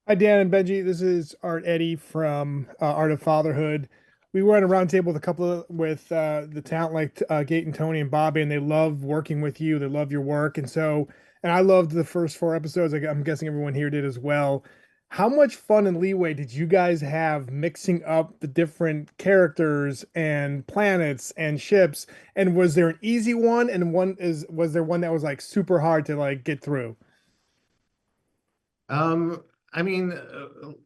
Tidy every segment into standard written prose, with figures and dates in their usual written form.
Hi, Dan and Benji. This is Art Eddie from Art of Fatherhood. We were at a roundtable with a couple of the talent like Gate and Tony and Bobby, and they love working with you. They love your work, and I loved the first four episodes. I'm guessing everyone here did as well. How much fun and leeway did you guys have mixing up the different characters and planets and ships? And was there an easy one, and was there one that was like super hard to like get through? Um, I mean,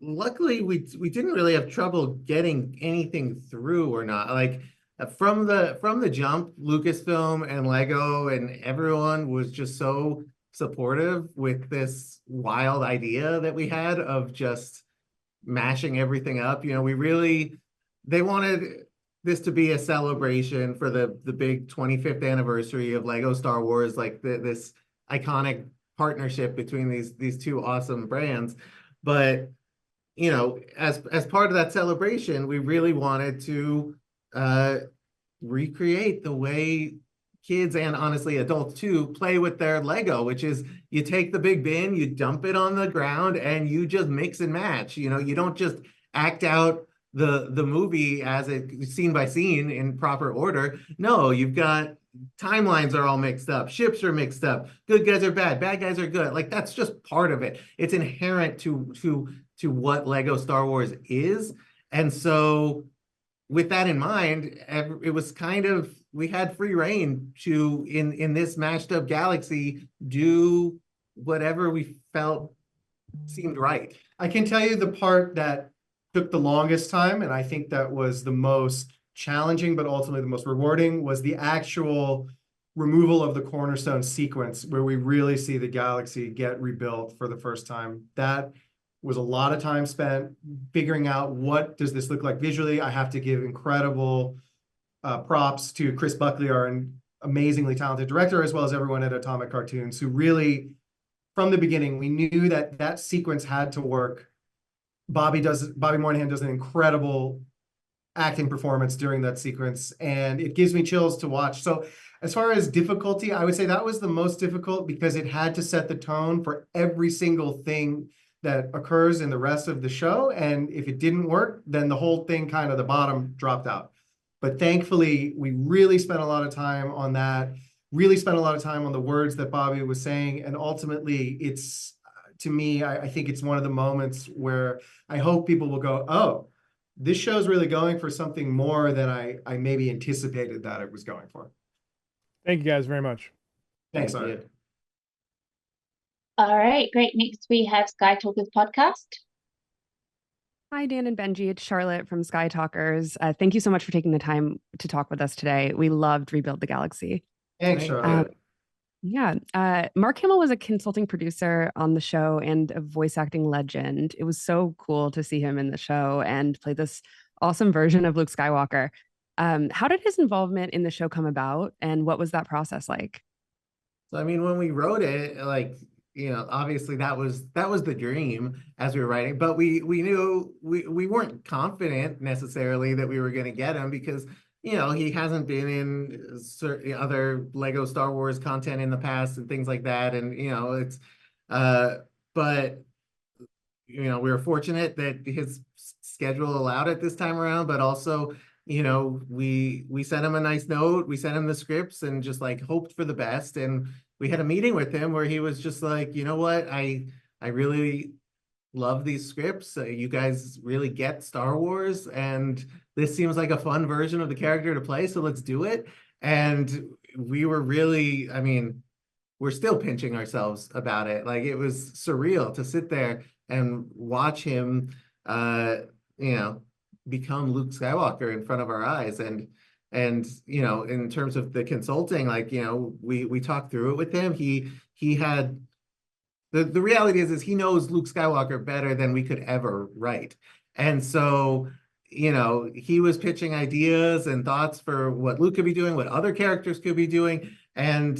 luckily we didn't really have trouble getting anything through or not. Like from the jump, Lucasfilm and Lego and everyone was just so supportive with this wild idea that we had of just mashing everything up. They wanted this to be a celebration for the big 25th anniversary of Lego Star Wars, like this iconic partnership between these two awesome brands. But as part of that celebration, we really wanted to uh, recreate the way kids and honestly adults too play with their Lego, which is you take the big bin, you dump it on the ground, and you just mix and match. You don't just act out the movie as it scene by scene in proper order. No, you've got timelines are all mixed up, ships are mixed up, good guys are bad guys are good. Like that's just part of it. It's inherent to what Lego Star Wars is. And so with that in mind, it was kind of we had free reign to in this mashed up galaxy do whatever we felt seemed right. I can tell you the part that took the longest time, and I think that was the most challenging, but ultimately the most rewarding, was the actual removal of the cornerstone sequence where we really see the galaxy get rebuilt for the first time. That was a lot of time spent figuring out what does this look like visually. I have to give incredible props to Chris Buckley, our amazingly talented director, as well as everyone at Atomic Cartoons, who really, from the beginning, we knew that that sequence had to work. Bobby Moynihan does an incredible acting performance during that sequence, and it gives me chills to watch. So as far as difficulty, I would say that was the most difficult because it had to set the tone for every single thing that occurs in the rest of the show. And if it didn't work, then the whole thing kind of the bottom dropped out. But thankfully, we really spent a lot of time on that, really spent a lot of time on the words that Bobby was saying. And ultimately, it's, to me, I think it's one of the moments where I hope people will go, oh, this show's really going for something more than I maybe anticipated that it was going for. Thank you guys very much. Thanks, Thank Art. you. All right, great. Next we have Sky Talkers podcast. Hi, Dan and Benji. It's Charlotte from Sky Talkers. Thank you so much for taking the time to talk with us today. We loved Rebuild the Galaxy. Thanks, Thank Charlotte. Yeah, Mark Hamill was a consulting producer on the show and a voice acting legend. It was so cool to see him in the show and play this awesome version of Luke Skywalker. How did his involvement in the show come about, and what was that process like? So I mean, when we wrote it, like, obviously that was the dream as we were writing, but we knew we weren't confident necessarily that we were going to get him because he hasn't been in certain other Lego Star Wars content in the past and things like that, and it's but we were fortunate that his schedule allowed it this time around, but also we sent him a nice note, we sent him the scripts and just like hoped for the best. And we had a meeting with him where he was just like, you know what, I really love these scripts. You guys really get Star Wars, and this seems like a fun version of the character to play, so let's do it. And we were really, I mean, we're still pinching ourselves about it. Like it was surreal to sit there and watch him, you know, become Luke Skywalker in front of our eyes. And in terms of the consulting, like we talked through it with him. He had the reality is he knows Luke Skywalker better than we could ever write. And so, he was pitching ideas and thoughts for what Luke could be doing, what other characters could be doing. And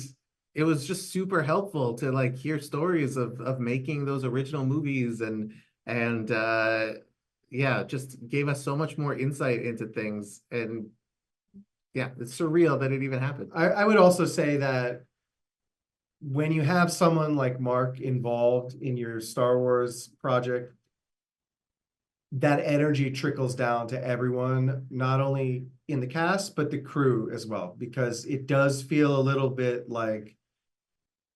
it was just super helpful to like hear stories of making those original movies and yeah, just gave us so much more insight into things. And yeah, it's surreal that it even happened. I would also say that when you have someone like Mark involved in your Star Wars project, that energy trickles down to everyone, not only in the cast, but the crew as well, because it does feel a little bit like,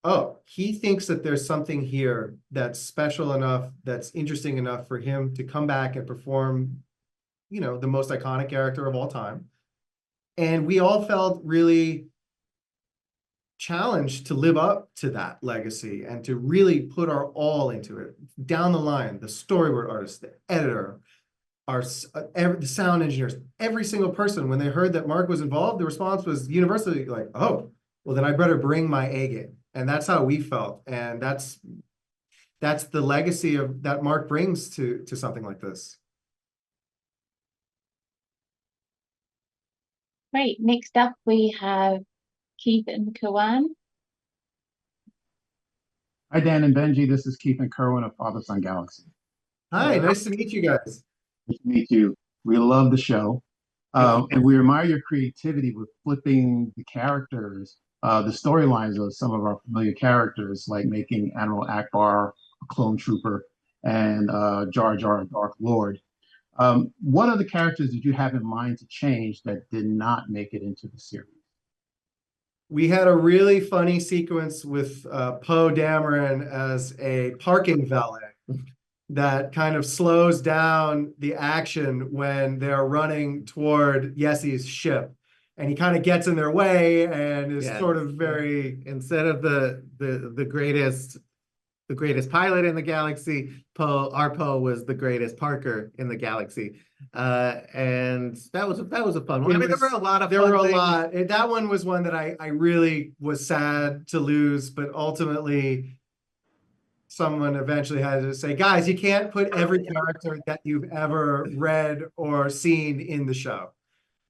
oh, he thinks that there's something here that's special enough, that's interesting enough for him to come back and perform, you know, the most iconic character of all time. And we all felt really challenged to live up to that legacy and to really put our all into it. Down the line, the storyboard artist, the editor, the sound engineers, every single person, when they heard that Mark was involved, the response was universally like, oh, well, then I better bring my A game. And that's how we felt. And that's the legacy of that Mark brings to something like this. Great. Next up, we have Keith and Kawan. Hi, Dan and Benji. This is Keith and Kerwin of Father Son Galaxy. Hi, nice to meet you guys. Nice to meet you. We love the show. And we admire your creativity with flipping the characters, the storylines of some of our familiar characters, like making Admiral Akbar a clone trooper and Jar Jar a Dark Lord. What other characters did you have in mind to change that did not make it into the series? We had a really funny sequence with Poe Dameron as a parking valet that kind of slows down the action when they're running toward Yesi's ship. And he kind of gets in their way and is sort of very... Instead of the greatest pilot in the galaxy, our Poe was the greatest Parker in the galaxy. And that was a fun one. I mean, there were a lot of fun things. That one was one that I really was sad to lose, but ultimately someone eventually had to say, guys, you can't put every character that you've ever read or seen in the show.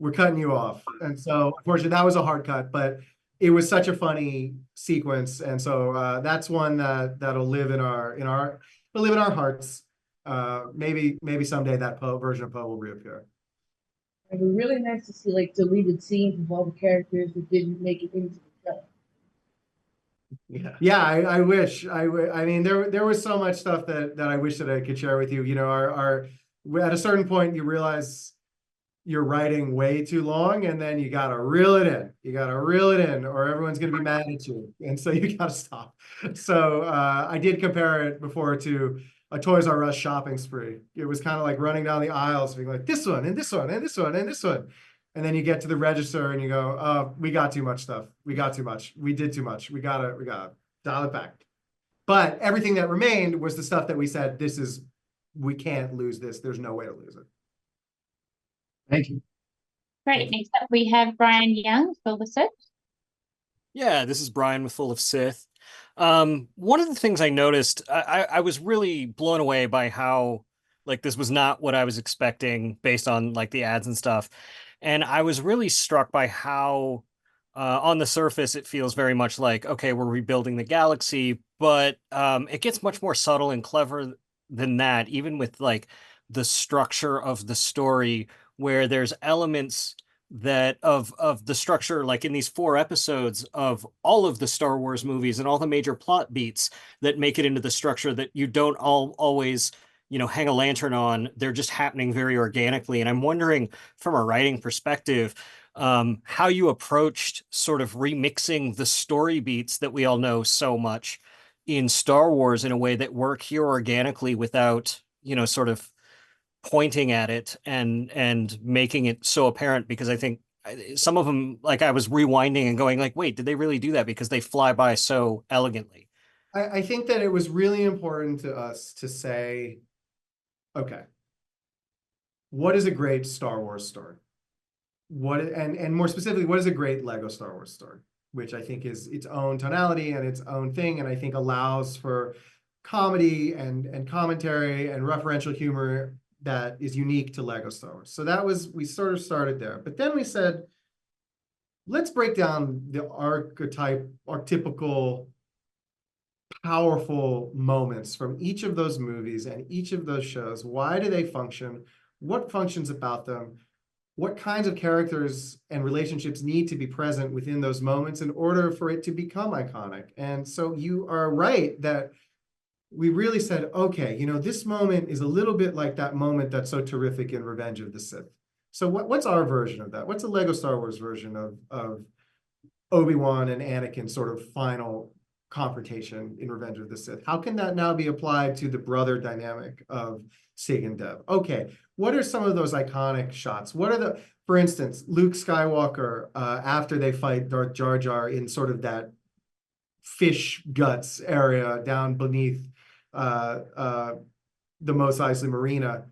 We're cutting you off. And so unfortunately that was a hard cut, but it was such a funny sequence. And so that's one that'll live in our hearts. Maybe someday that version of Poe will reappear. It was really nice to see like deleted scenes of all the characters that didn't make it into the show. Yeah, I wish. I mean, there was so much stuff that I wish that I could share with you. You know, at a certain point, you realize you're writing way too long, and then you gotta reel it in. You gotta reel it in, or everyone's gonna be mad at you, and so you gotta stop. So I did compare it before to a Toys R Us shopping spree. It was kind of like running down the aisles, being like this one and this one and this one and this one. And then you get to the register and you go, oh, we got too much stuff. We got too much. We did too much. We gotta dial it back. But everything that remained was the stuff that we said, we can't lose this. There's no way to lose it. Thank you. Great. Next up, we have Brian Young, Full of Sith. Yeah, this is Brian with Full of Sith. One of the things I noticed, I was really blown away by how, like, this was not what I was expecting based on, like, the ads and stuff. And I was really struck by how, on the surface, it feels very much like, okay, we're rebuilding the galaxy, but it gets much more subtle and clever than that, even with, like, the structure of the story, where there's elements that of the structure, like in these 4 episodes of all of the Star Wars movies and all the major plot beats that make it into the structure that you don't always, you know, hang a lantern on. They're just happening very organically. And I'm wondering, from a writing perspective, how you approached sort of remixing the story beats that we all know so much in Star Wars in a way that work here organically without, you know, sort of pointing at it and making it so apparent, because I think some of them, like, I was rewinding and going like, wait, did they really do that? Because they fly by so elegantly. I think that it was really important to us to say, okay, what is a great Star Wars story? And more specifically, what is a great Lego Star Wars story? Which I think is its own tonality and its own thing, and I think allows for comedy and commentary and referential humor that is unique to Lego Star Wars. So we sort of started there. But then we said, let's break down the archetypical, powerful moments from each of those movies and each of those shows. Why do they function? What functions about them? What kinds of characters and relationships need to be present within those moments in order for it to become iconic? And so you are right that we really said, okay, you know, this moment is a little bit like that moment that's so terrific in Revenge of the Sith. So what's our version of that? What's the Lego Star Wars version of Obi-Wan and Anakin sort of final confrontation in Revenge of the Sith? How can that now be applied to the brother dynamic of Sig and Dev? Okay, what are some of those iconic shots? What are the, for instance, Luke Skywalker, after they fight Darth Jar Jar in sort of that fish guts area down beneath the Mos Eisley Marina,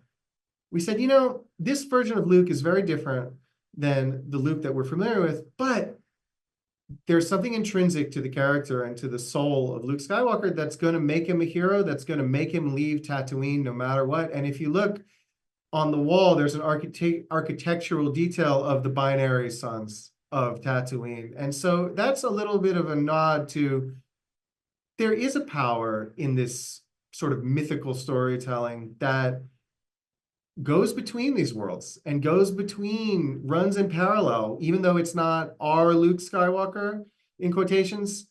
we said, you know, this version of Luke is very different than the Luke that we're familiar with, but there's something intrinsic to the character and to the soul of Luke Skywalker that's going to make him a hero, that's going to make him leave Tatooine no matter what. And if you look on the wall, there's an architectural detail of the binary suns of Tatooine. And so that's a little bit of a nod to, there is a power in this sort of mythical storytelling that goes between these worlds and runs in parallel, even though it's not our Luke Skywalker in quotations,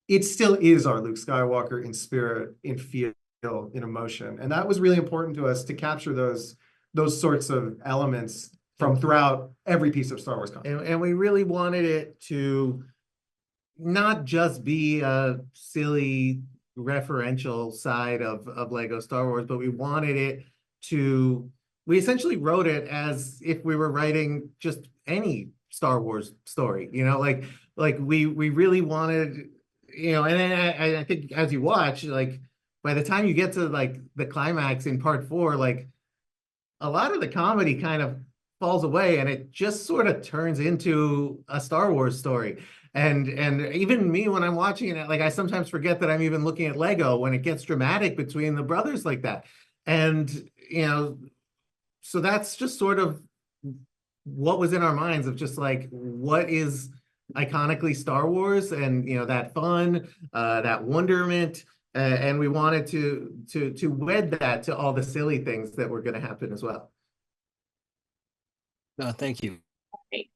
it still is our Luke Skywalker in spirit, in feel, in emotion. And that was really important to us to capture those sorts of elements from throughout every piece of Star Wars content. And we really wanted it to not just be a silly referential side of Lego Star Wars, but we wanted it to, we essentially wrote it as if we were writing just any Star Wars story, you know, like we really wanted, you know, and then I think as you watch, like by the time you get to like the climax in part 4, like a lot of the comedy kind of falls away and it just sort of turns into a Star Wars story. And even me, when I'm watching it, like I sometimes forget that I'm even looking at Lego when it gets dramatic between the brothers like that. And, you know, so that's just sort of what was in our minds of just like, what is iconically Star Wars, and, you know, that fun, that wonderment. And we wanted to wed that to all the silly things that were going to happen as well. Thank you.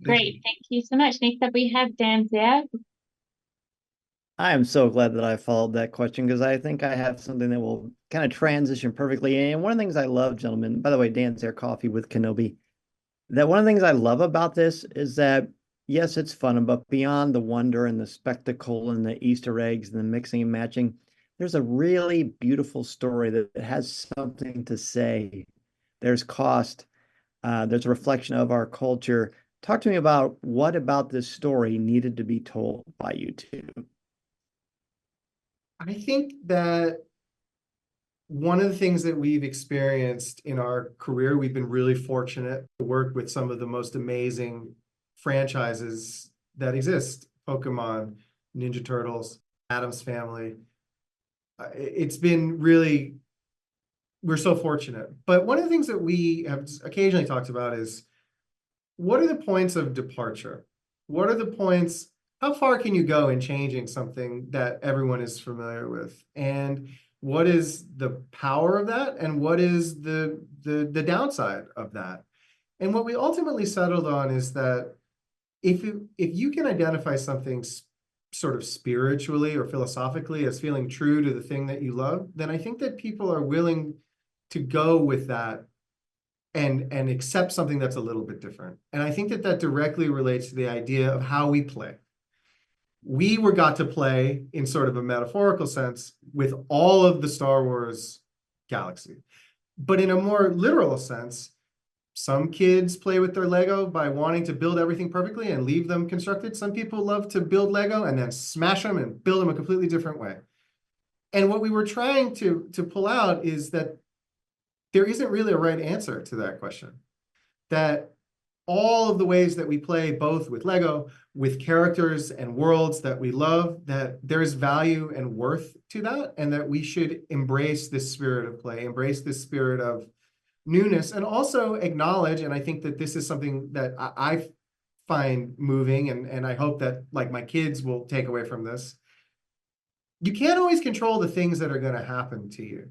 Great. Thank you so much. Next up, we have Dan Zia. I am so glad that I followed that question because I think I have something that will kind of transition perfectly. And one of the things I love, gentlemen, by the way, Dan's Air Coffee with Kenobi, that one of the things I love about this is that, yes, it's fun, but beyond the wonder and the spectacle and the Easter eggs and the mixing and matching, there's a really beautiful story that has something to say. There's cost. There's a reflection of our culture. Talk to me about what about this story needed to be told by you two. I think that one of the things that we've experienced in our career, we've been really fortunate to work with some of the most amazing franchises that exist. Pokemon, Ninja Turtles, Addams Family. It's been really, we're so fortunate. But one of the things that we have occasionally talked about is, what are the points of departure? What are the points, how far can you go in changing something that everyone is familiar with? And what is the power of that? And what is the downside of that? And what we ultimately settled on is that if you can identify something sort of spiritually or philosophically as feeling true to the thing that you love, then I think that people are willing to go with that and accept something that's a little bit different. And I think that that directly relates to the idea of how we play. We got to play in sort of a metaphorical sense with all of the Star Wars galaxy. But in a more literal sense, some kids play with their Lego by wanting to build everything perfectly and leave them constructed. Some people love to build Lego and then smash them and build them a completely different way. And what we were trying to pull out is that there isn't really a right answer to that question. That all of the ways that we play, both with Lego, with characters and worlds that we love, that there's value and worth to that, and that we should embrace this spirit of play, embrace this spirit of newness, and also acknowledge, and I think that this is something that I find moving, and I hope that like my kids will take away from this. You can't always control the things that are going to happen to you.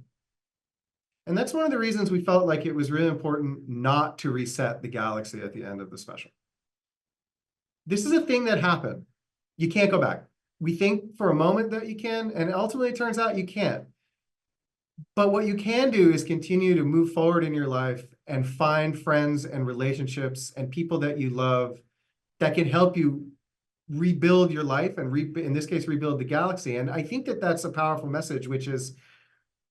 And that's one of the reasons we felt like it was really important not to reset the galaxy at the end of the special. This is a thing that happened. You can't go back. We think for a moment that you can, and ultimately it turns out you can't. But what you can do is continue to move forward in your life and find friends and relationships and people that you love that can help you rebuild your life and in this case, rebuild the galaxy. And I think that that's a powerful message, which is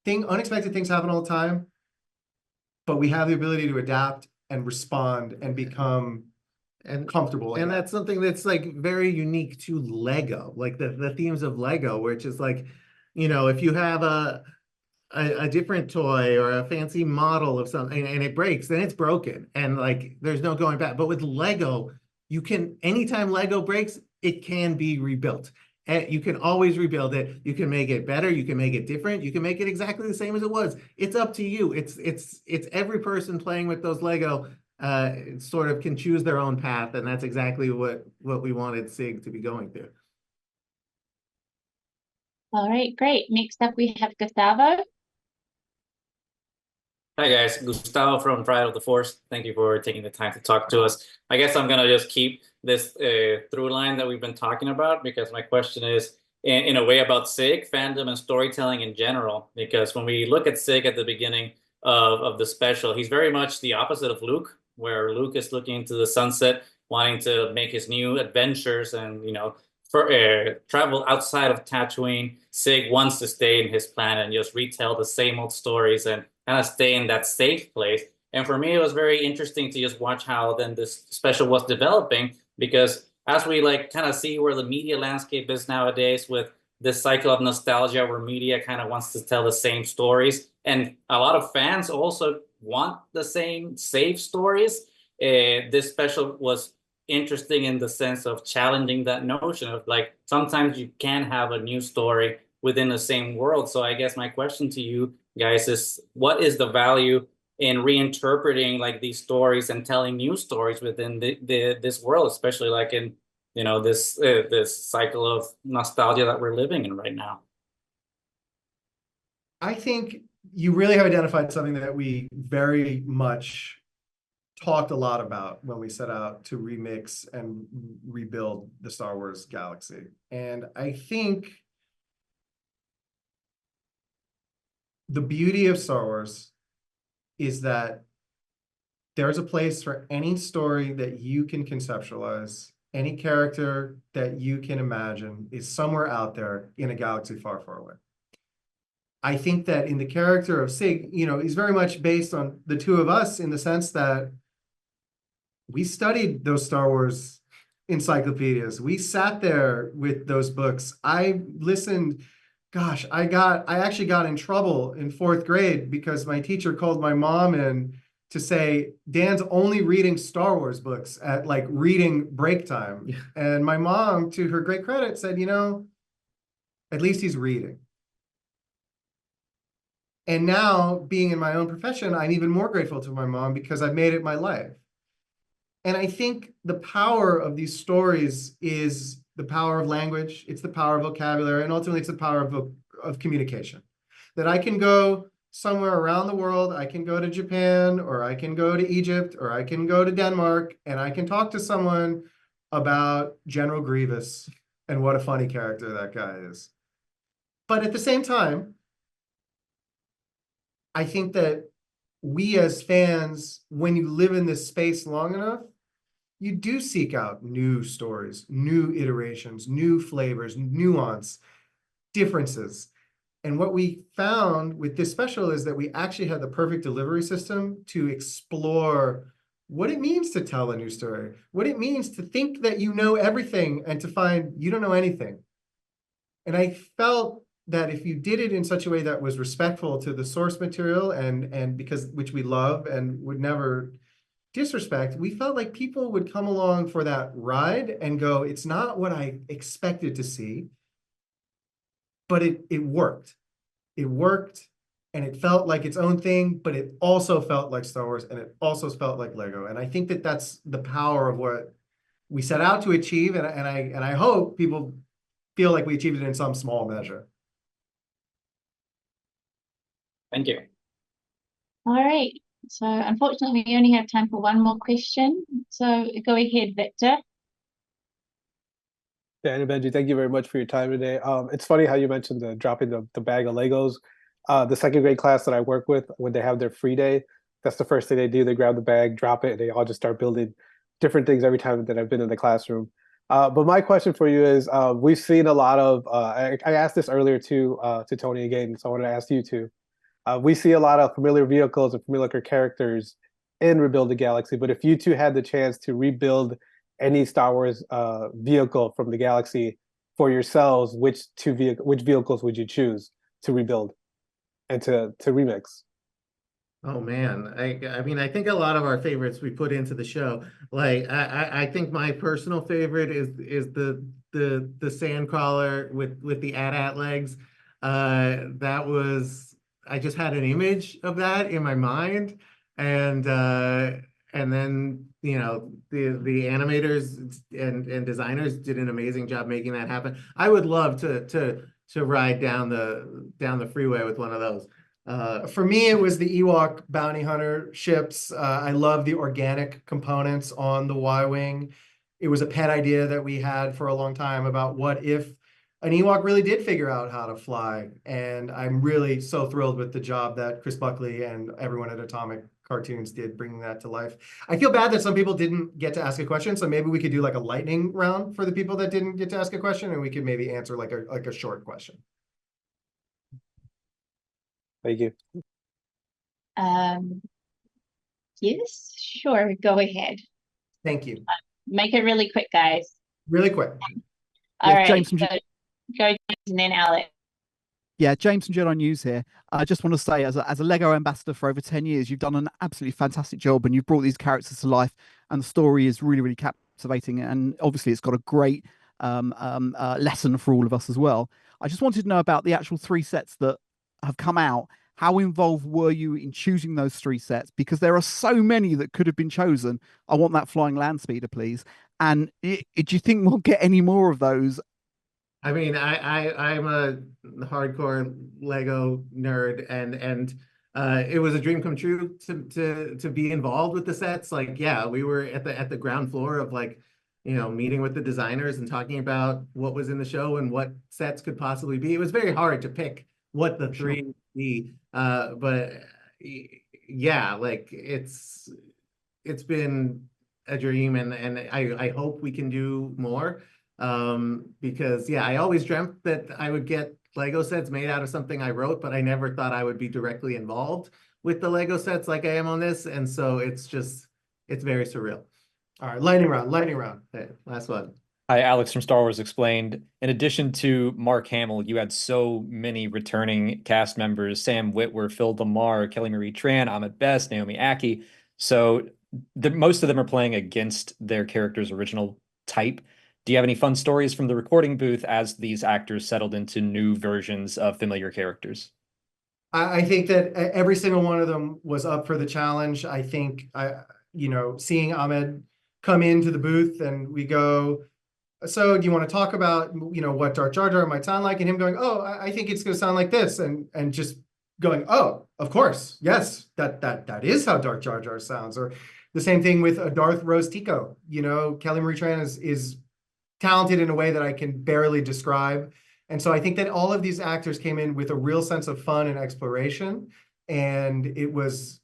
unexpected things happen all the time, but we have the ability to adapt and respond and become comfortable. And that's something that's like very unique to Lego, like the themes of Lego, which is like, if you have a different toy or a fancy model of something and it breaks, then it's broken and like there's no going back. But with Lego, anytime Lego breaks, it can be rebuilt. And you can always rebuild it. You can make it better. You can make it different. You can make it exactly the same as it was. It's up to you. It's every person playing with those Lego sort of can choose their own path, and that's exactly what we wanted SIG to be going through. All right, great. Next up, we have Gustavo. Hi guys, Gustavo from Pride of the Force. Thank you for taking the time to talk to us. I guess I'm gonna just keep this through line that we've been talking about, because my question is in a way about SIG, fandom and storytelling in general. Because when we look at SIG at the beginning of the special, he's very much the opposite of Luke, where Luke is looking into the sunset, wanting to make his new adventures and, travel outside of Tatooine. SIG wants to stay in his planet and just retell the same old stories and kind of stay in that safe place. And for me, it was very interesting to just watch how then this special was developing, because as we like kind of see where the media landscape is nowadays with this cycle of nostalgia where media kind of wants to tell the same stories, and a lot of fans also want the same safe stories. This special was interesting in the sense of challenging that notion of like, sometimes you can have a new story within the same world. So I guess my question to you guys is, what is the value in reinterpreting like these stories and telling new stories within this world, especially like in this cycle of nostalgia that we're living in right now? I think you really have identified something that we very much talked a lot about when we set out to remix and rebuild the Star Wars galaxy. And I think the beauty of Star Wars is that there's a place for any story that you can conceptualize, any character that you can imagine is somewhere out there in a galaxy far, far away. I think that in the character of SIG, he's very much based on the two of us in the sense that we studied those Star Wars encyclopedias. We sat there with those books. I listened. Gosh, I actually got in trouble in 4th grade because my teacher called my mom in to say, Dan's only reading Star Wars books at like reading break time. Yeah. And my mom, to her great credit, said, at least he's reading. And now, being in my own profession, I'm even more grateful to my mom because I've made it my life. And I think the power of these stories is the power of language, it's the power of vocabulary, and ultimately it's the power of communication. That I can go somewhere around the world, I can go to Japan, or I can go to Egypt, or I can go to Denmark, and I can talk to someone about General Grievous and what a funny character that guy is. But at the same time, I think that we as fans, when you live in this space long enough, you do seek out new stories, new iterations, new flavors, nuance, differences. And what we found with this special is that we actually had the perfect delivery system to explore what it means to tell a new story, what it means to think that you know everything and to find you don't know anything. And I felt that if you did it in such a way that was respectful to the source material and which we love and would never disrespect, we felt like people would come along for that ride and go, it's not what I expected to see, but it worked. It worked and it felt like its own thing, but it also felt like Star Wars and it also felt like Lego. And I think that that's the power of what we set out to achieve. And I hope people feel like we achieved it in some small measure. Thank you. All right. So unfortunately, we only have time for one more question. So go ahead, Victor. Yeah, and Benji, thank you very much for your time today. It's funny how you mentioned the dropping the bag of Legos. The second grade class that I work with, when they have their free day, that's the first thing they do. They grab the bag, drop it, and they all just start building different things every time that I've been in the classroom. But my question for you is, we've seen a lot of, I asked this earlier to Tony again, so I wanted to ask you too. We see a lot of familiar vehicles and familiar characters in Rebuild the Galaxy, but if you two had the chance to rebuild any Star Wars vehicle from the galaxy for yourselves, which vehicles would you choose to rebuild and to remix? Oh man, I mean, I think a lot of our favorites we put into the show. Like I think my personal favorite is the Sandcrawler with the AT-AT legs. That was, I just had an image of that in my mind, and then the animators and designers did an amazing job making that happen. I would love to ride down the freeway with one of those. For me, it was the Ewok bounty hunter ships. I love the organic components on the Y-Wing. It was a pet idea that we had for a long time about what if an Ewok really did figure out how to fly. And I'm really so thrilled with the job that Chris Buckley and everyone at Atomic Cartoons did bringing that to life. I feel bad that some people didn't get to ask a question, so maybe we could do like a lightning round for the people that didn't get to ask a question, and we could maybe answer like a short question. Thank you. Yes, sure, go ahead. Thank you. Make it really quick, guys. Really quick. All right, James so go James and then Alex. Yeah, James from Jedi News here. I just want to say, as a Lego ambassador for over 10 years, you've done an absolutely fantastic job, and you've brought these characters to life, and the story is really, really captivating. And obviously, it's got a great lesson for all of us as well. I just wanted to know about the actual 3 sets that have come out. How involved were you in choosing those 3 sets? Because there are so many that could have been chosen. I want that flying land speeder, please. And do you think we'll get any more of those? I mean, I'm a hardcore Lego nerd, and it was a dream come true to be involved with the sets. Like, yeah, we were at the ground floor of, like, meeting with the designers and talking about what was in the show and what sets could possibly be. It was very hard to pick what the 3 would be, but yeah, like it's been a dream, and I hope we can do more. Because yeah, I always dreamt that I would get Lego sets made out of something I wrote, but I never thought I would be directly involved with the Lego sets like I am on this. And so it's very surreal. All right, lightning round. Okay, last one. Hi, Alex from Star Wars Explained. In addition to Mark Hamill, you had so many returning cast members: Sam Witwer, Phil DeMar, Kelly Marie Tran, Ahmed Best, Naomi Aki. So most of them are playing against their character's original type. Do you have any fun stories from the recording booth as these actors settled into new versions of familiar characters? I think that every single one of them was up for the challenge. I think, seeing Ahmed come into the booth and we go, so do you want to talk about, what Darth Jar Jar might sound like? And him going, oh, I think it's going to sound like this. And just going, oh, of course. Yes, that is how Darth Jar Jar sounds. Or the same thing with Darth Rose Tico. Kelly Marie Tran is talented in a way that I can barely describe. And so I think that all of these actors came in with a real sense of fun and exploration, and it was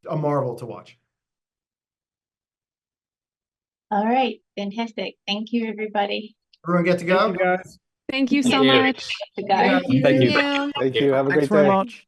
a marvel to watch. All right, fantastic. Thank you, everybody. Everyone get to go? Thank you, guys. Thank you so much. Guys. Thank you. Thank you. Have a Thanks great very day. much.